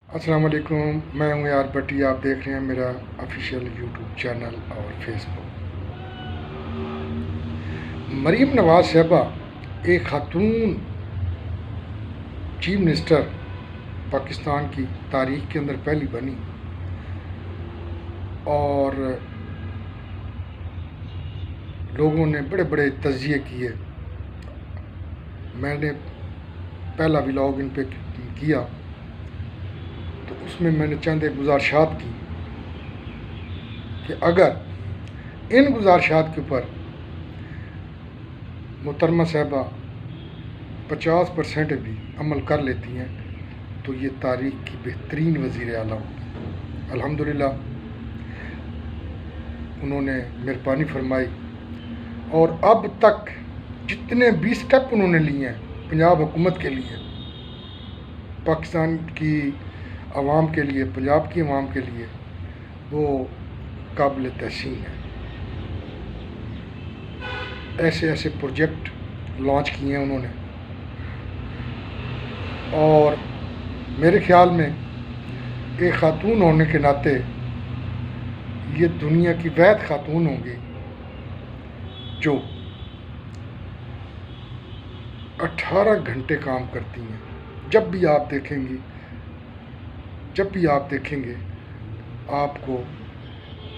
अस्सलाम वालेकुम, मैं हूँ यार भट्टी। आप देख रहे हैं मेरा ऑफिशियल यूट्यूब चैनल और फेसबुक। मरीम नवाज साहबा एक खातून चीफ मिनिस्टर पाकिस्तान की तारीख के अंदर पहली बनी और लोगों ने बड़े बड़े तज़िये किए। मैंने पहला व्लॉग इन पे किया तो उसमें मैंने चंद एक गुजारिशात की कि अगर इन गुजारिशात के ऊपर मोहतरमा साहबा 50% भी अमल कर लेती हैं तो ये तारीख की बेहतरीन वज़ीर आला होगी। अल्हम्दुलिल्लाह उन्होंने मेहरबानी फरमाई और अब तक जितने भी स्टेप उन्होंने लिए हैं पंजाब हुकूमत के लिए, पाकिस्तान की आवाम के लिए, पंजाब की आवाम के लिए, वो काबिल तहसीन है। ऐसे ऐसे प्रोजेक्ट लॉन्च किए हैं उन्होंने और मेरे ख्याल में एक ख़ातून होने के नाते ये दुनिया की वैद ख़ातून होंगी जो 18 घंटे काम करती हैं। जब भी आप देखेंगे आपको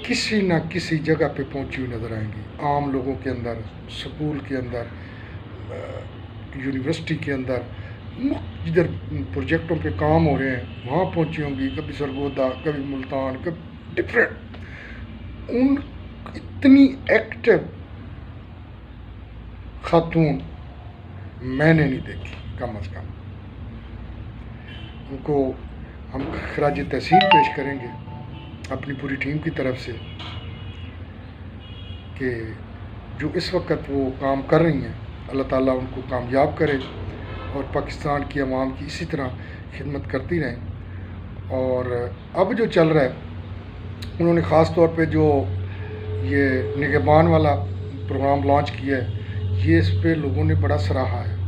किसी न किसी जगह पे पहुंची हुई नज़र आएंगी। आम लोगों के अंदर, स्कूल के अंदर, यूनिवर्सिटी के अंदर, जिधर प्रोजेक्टों पे काम हो रहे हैं वहाँ पहुंची होंगी। कभी सरगोदा, कभी मुल्तान, कभी डिफरेंट। उन इतनी एक्टिव खातून मैंने नहीं देखी कम अज़ कम। उनको हम खराज तहसीन पेश करेंगे अपनी पूरी टीम की तरफ से कि जो इस वक्त वो काम कर रही हैं, अल्लाह ताला उनको कामयाब करे और पाकिस्तान की आवाम की इसी तरह खिदमत करती रहें। और अब जो चल रहा है, उन्होंने ख़ास तौर पे जो ये निगहबान वाला प्रोग्राम लॉन्च किया है, ये इस पे लोगों ने बड़ा सराहा है।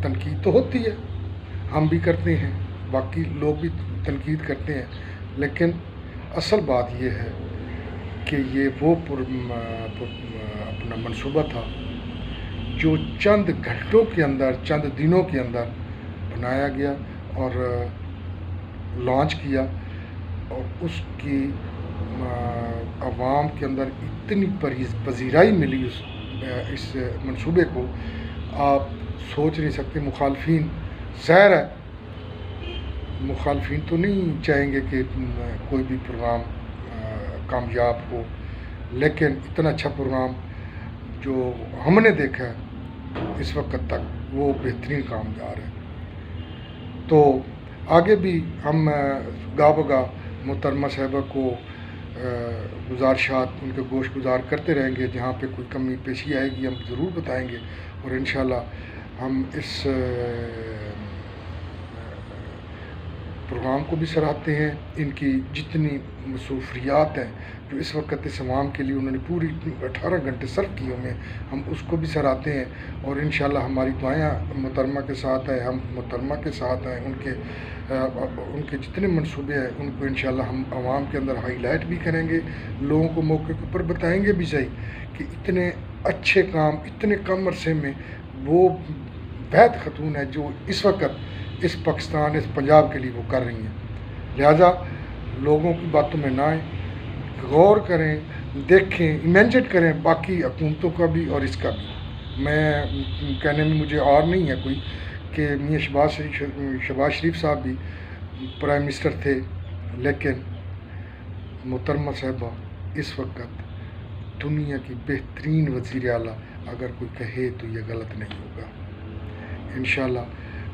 तनकीद तो होती है, हम भी करते हैं, बाकी लोग भी तनकीद करते हैं, लेकिन असल बात ये है कि ये वो अपना मंसूबा था जो चंद घंटों के अंदर, चंद दिनों के अंदर बनाया गया और लॉन्च किया और उसकी आवाम के अंदर इतनी पजीराई मिली इस मंसूबे को, आप सोच नहीं सकते। मुखालफिन ज़ाहिर है, मुखालफिन तो नहीं चाहेंगे कि कोई भी प्रोग्राम कामयाब हो, लेकिन इतना अच्छा प्रोग्राम जो हमने देखा है इस वक्त तक वो बेहतरीन कामयाब है। तो आगे भी हम गा बगा मोहतरमा साहबा को गुजारिशात उनके गोश गुजार करते रहेंगे। जहाँ पे कोई कमी पेशी आएगी हम ज़रूर बताएंगे और इंशाल्लाह हम इस प्रोग्राम को भी सराहते हैं। इनकी जितनी मसरूफियात हैं जो इस वक्त इस आवाम के लिए उन्होंने पूरी 18 घंटे सर्व किए हुए हैं, हम उसको भी सराहते हैं। और इंशाल्लाह हमारी दुआएं मोहतरमा के साथ है, हम मोहतरमा के साथ हैं। उनके जितने मंसूबे हैं उनको इंशाल्लाह हम आवाम के अंदर हाईलाइट भी करेंगे, लोगों को मौके के ऊपर बताएंगे भी सही कि इतने अच्छे काम इतने कम अरसे में वो वैद खातून है जो इस वक्त इस पाकिस्तान, इस पंजाब के लिए वो कर रही हैं। लिहाजा लोगों की बातों में ना आए, गौर करें, देखें, इमेजिन करें बाकी हुकूमतों का भी और इसका भी। मैं कहने में मुझे और नहीं है कोई कि मियाँ शहबाज शरीफ साहब भी प्राइम मिनिस्टर थे, लेकिन मोहतरमा साहबा इस वक्त दुनिया की बेहतरीन वज़ीर आला अगर कोई कहे तो ये गलत नहीं होगा। इंशाल्लाह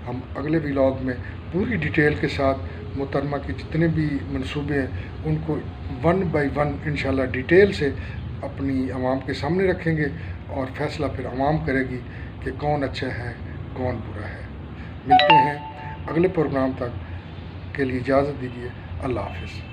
हम अगले व्लॉग में पूरी डिटेल के साथ मोहतरमा के जितने भी मंसूबे हैं उनको 1 बाय 1 इंशाल्लाह डिटेल से अपनी आवाम के सामने रखेंगे और फ़ैसला फिर आवाम करेगी कि कौन अच्छा है कौन बुरा है। मिलते हैं अगले प्रोग्राम तक के लिए इजाज़त दीजिए। अल्लाह हाफ़िज़।